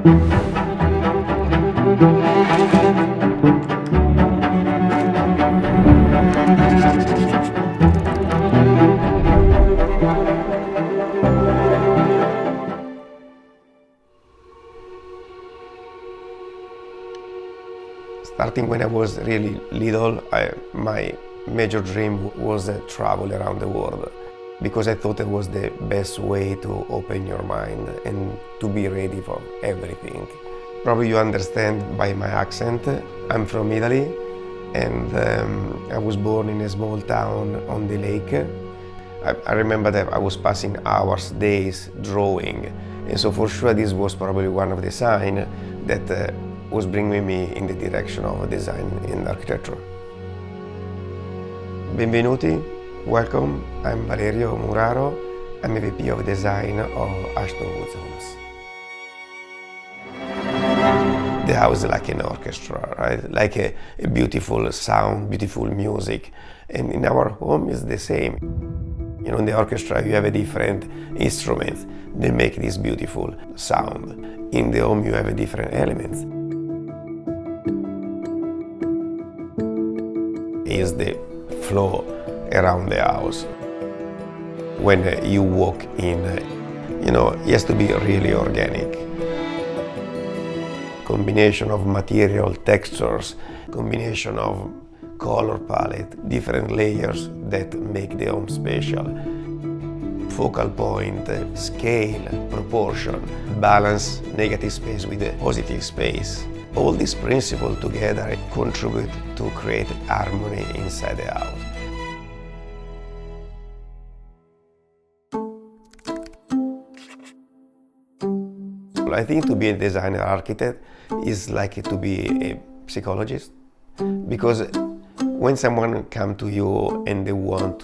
Starting when I was really little, my major dream was to travel around the world, because I thought it was the best way to open your mind and to be ready for everything. Probably you understand by my accent, I'm from Italy, and I was born in a small town on the lake. I remember that I was passing hours, days drawing, and so for sure this was probably one of the signs that was bringing me in the direction of design and architecture. Benvenuti, welcome, I'm Valerio Muraro, I'm a VP of Design of Ashton Woods Homes. The house is like an orchestra, right? Like a beautiful sound, beautiful music, and in our home is the same. You know, in the orchestra you have a different instruments that make this beautiful sound. In the home you have a different elements. Is the flow around the house. When you walk in, you know, it has to be really organic. Combination of material, textures, combination of color palette, different layers that make the home special. Focal point, scale, proportion, balance negative space with a positive space. All these principles together contribute to create harmony inside the house. I think to be a designer architect is like to be a psychologist, because when someone comes to you and they want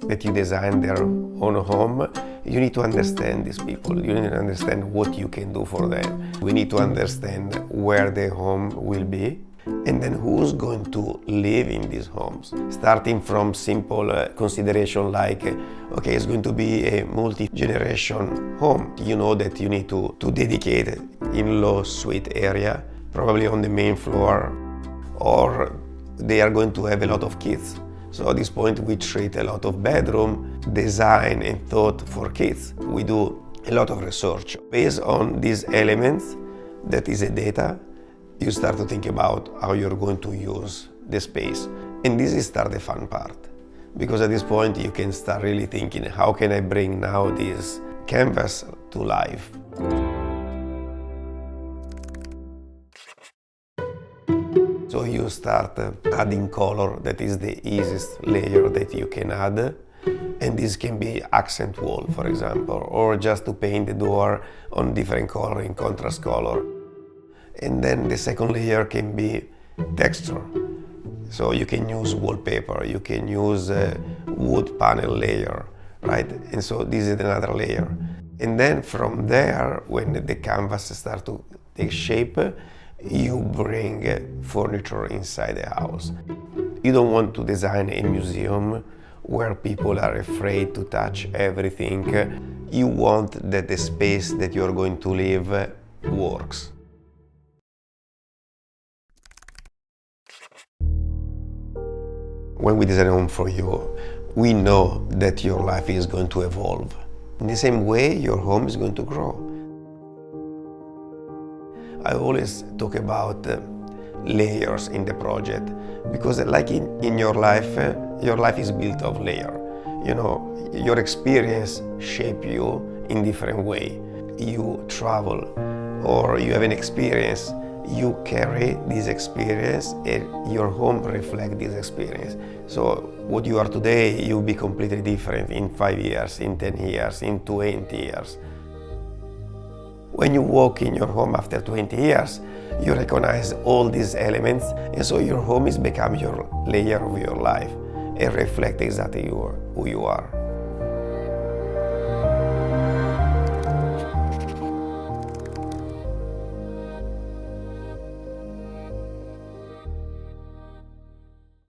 that you design their own home, you need to understand these people. You need to understand what you can do for them. We need to understand where the home will be, and then who's going to live in these homes. Starting from simple consideration like, okay, it's going to be a multi-generation home. You know that you need to dedicate in-law suite area, probably on the main floor, or they are going to have a lot of kids. So at this point we treat a lot of bedroom design and thought for kids. We do a lot of research. Based on these elements, that is a data, you start to think about how you're going to use the space. And this is the fun part. Because at this point you can start really thinking, how can I bring now this canvas to life? So you start adding color, that is the easiest layer that you can add. And this can be accent wall, for example, or just to paint the door on different color, in contrast color. And then the second layer can be texture. So you can use wallpaper, you can use wood panel layer, right? And so this is another layer. And then from there, when the canvas starts to take shape, you bring furniture inside the house. You don't want to design a museum where people are afraid to touch everything. You want that the space that you're going to live works. When we design a home for you, we know that your life is going to evolve. In the same way, your home is going to grow. I always talk about layers in the project, because like in your life is built of layers. You know, your experience shapes you in different way. You travel or you have an experience, you carry this experience and your home reflects this experience. So what you are today, you'll be completely different in 5 years, in 10 years, in 20 years. When you walk in your home after 20 years, you recognize all these elements, and so your home is become your layer of your life and reflect exactly who you are.